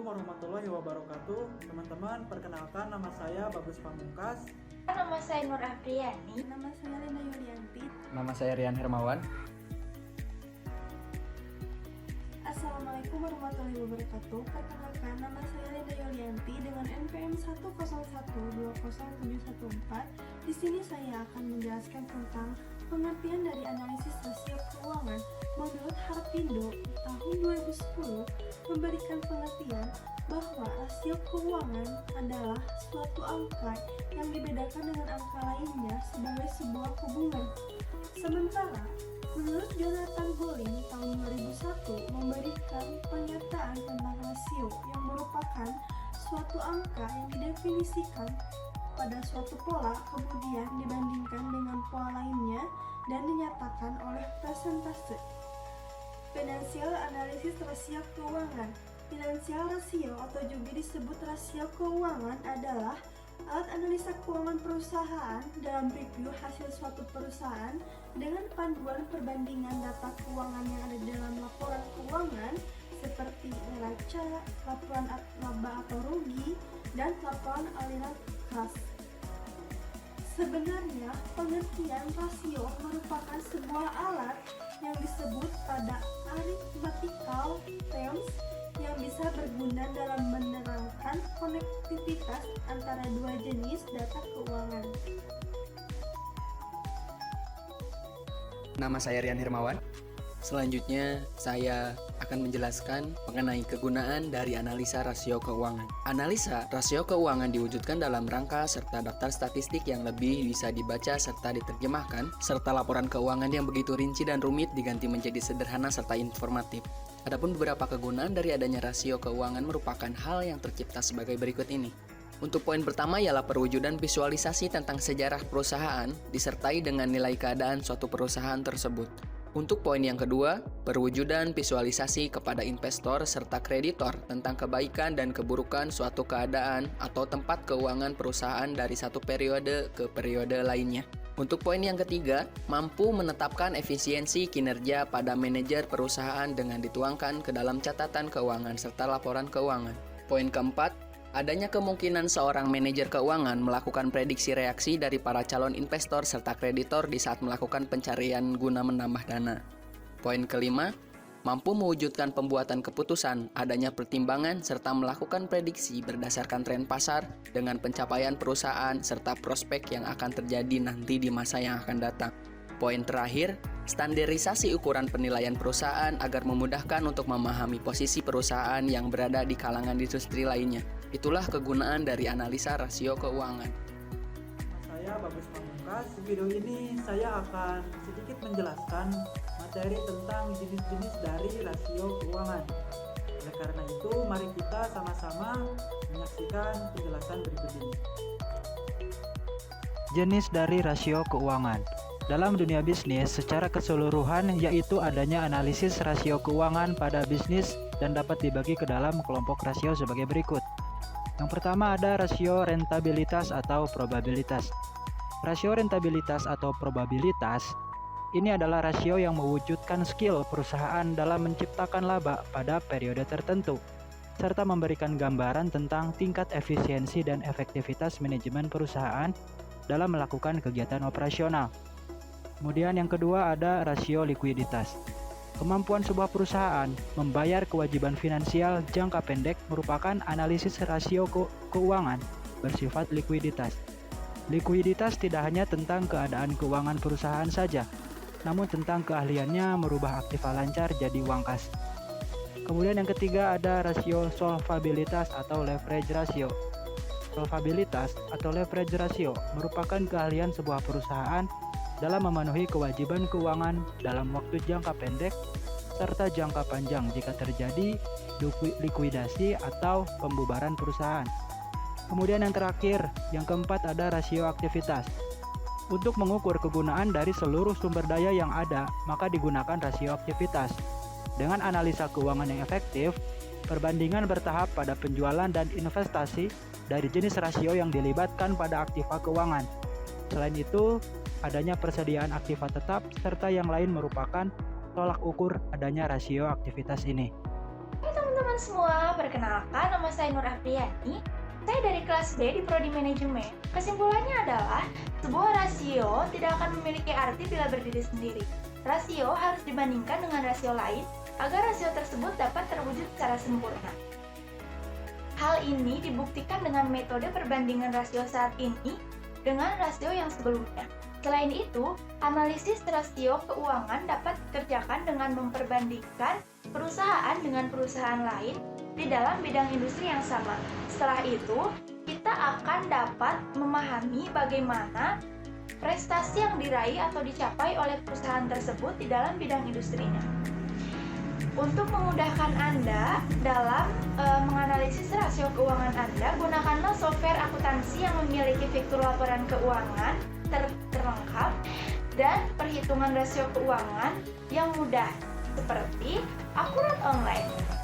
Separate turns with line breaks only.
warahmatullahi wabarakatuh. Teman-teman, perkenalkan nama saya Bagus Pamungkas.
Nama saya Nur Afriani.
Nama saya Lena Yulianti.
Nama saya Rian Hermawan.
Assalamualaikum warahmatullahi wabarakatuh. Perkenalkan, nama saya Lena Yulianti dengan NPM 101207014. Di sini saya akan menjelaskan tentang pengertian dari analisis rasio keuangan. Menurut Harpindo tahun 2010 memberikan pengertian bahwa rasio keuangan adalah suatu angka yang dibedakan dengan angka lainnya sebagai sebuah hubungan. Sementara menurut Jonathan Golin tahun 2001 memberikan pernyataan tentang rasio yang merupakan suatu angka yang didefinisikan pada suatu pola kemudian dibandingkan dengan pola lainnya dan dinyatakan oleh presentase. Finansial analisis rasio keuangan. Finansial rasio atau juga disebut rasio keuangan adalah alat analisa keuangan perusahaan dalam review hasil suatu perusahaan dengan panduan perbandingan data keuangan yang ada di dalam laporan keuangan seperti neraca, laporan laba atau rugi, dan laporan aliran kas. Sebenarnya, pengertian rasio merupakan sebuah alat yang disebut pada arithmetical terms yang bisa berguna dalam menerangkan konektivitas antara dua jenis data keuangan.
Nama saya Rian Hermawan. Selanjutnya, saya akan menjelaskan mengenai kegunaan dari analisa rasio keuangan. Analisa rasio keuangan diwujudkan dalam rangka serta daftar statistik yang lebih bisa dibaca serta diterjemahkan, serta laporan keuangan yang begitu rinci dan rumit diganti menjadi sederhana serta informatif. Adapun beberapa kegunaan dari adanya rasio keuangan merupakan hal yang tercipta sebagai berikut ini. Untuk poin pertama ialah perwujudan visualisasi tentang sejarah perusahaan disertai dengan nilai keadaan suatu perusahaan tersebut. Untuk poin yang kedua, perwujudan visualisasi kepada investor serta kreditor tentang kebaikan dan keburukan suatu keadaan atau tempat keuangan perusahaan dari satu periode ke periode lainnya. Untuk poin yang ketiga, mampu menetapkan efisiensi kinerja pada manajer perusahaan dengan dituangkan ke dalam catatan keuangan serta laporan keuangan. Poin keempat, adanya kemungkinan seorang manajer keuangan melakukan prediksi reaksi dari para calon investor serta kreditor di saat melakukan pencarian guna menambah dana. Poin kelima, mampu mewujudkan pembuatan keputusan, adanya pertimbangan serta melakukan prediksi berdasarkan tren pasar dengan pencapaian perusahaan serta prospek yang akan terjadi nanti di masa yang akan datang. Poin terakhir, standarisasi ukuran penilaian perusahaan agar memudahkan untuk memahami posisi perusahaan yang berada di kalangan industri lainnya. Itulah kegunaan dari analisa rasio keuangan.
Saya Bagus Pamungkas. Di video ini saya akan sedikit menjelaskan materi tentang jenis-jenis dari rasio keuangan. Oleh karena itu, mari kita sama-sama menyaksikan penjelasan berikut ini.
Jenis dari rasio keuangan. Dalam dunia bisnis secara keseluruhan yaitu adanya analisis rasio keuangan pada bisnis dan dapat dibagi ke dalam kelompok rasio sebagai berikut. Yang pertama ada rasio rentabilitas atau probabilitas. Rasio rentabilitas atau probabilitas ini adalah rasio yang mewujudkan skill perusahaan dalam menciptakan laba pada periode tertentu, serta memberikan gambaran tentang tingkat efisiensi dan efektivitas manajemen perusahaan dalam melakukan kegiatan operasional. Kemudian yang kedua ada rasio likuiditas. Kemampuan sebuah perusahaan membayar kewajiban finansial jangka pendek merupakan analisis rasio keuangan bersifat likuiditas. Likuiditas tidak hanya tentang keadaan keuangan perusahaan saja, namun tentang keahliannya merubah aktiva lancar jadi uang kas. Kemudian yang ketiga ada rasio solvabilitas atau leverage ratio. Solvabilitas atau leverage ratio merupakan keahlian sebuah perusahaan dalam memenuhi kewajiban keuangan dalam waktu jangka pendek serta jangka panjang jika terjadi likuidasi atau pembubaran perusahaan. Kemudian yang terakhir, yang keempat ada rasio aktivitas. Untuk mengukur kegunaan dari seluruh sumber daya yang ada, maka digunakan rasio aktivitas. Dengan analisa keuangan yang efektif, perbandingan bertahap pada penjualan dan investasi dari jenis rasio yang dilibatkan pada aktiva keuangan. Selain itu, adanya persediaan aktiva tetap serta yang lain merupakan tolak ukur adanya rasio aktivitas ini.
Hai teman-teman semua, perkenalkan nama saya Nur Afriani. Saya dari kelas B di Prodi Manajemen. Kesimpulannya adalah, sebuah rasio tidak akan memiliki arti bila berdiri sendiri. Rasio harus dibandingkan dengan rasio lain agar rasio tersebut dapat terwujud secara sempurna. Hal ini dibuktikan dengan metode perbandingan rasio saat ini dengan rasio yang sebelumnya. Selain itu, analisis rasio keuangan dapat dikerjakan dengan memperbandingkan perusahaan dengan perusahaan lain di dalam bidang industri yang sama. Setelah itu, kita akan dapat memahami bagaimana prestasi yang diraih atau dicapai oleh perusahaan tersebut di dalam bidang industrinya. Untuk memudahkan Anda dalam menganalisis rasio keuangan Anda, gunakanlah software akuntansi yang memiliki fitur laporan keuangan terlengkap dan perhitungan rasio keuangan yang mudah, seperti Akurat Online.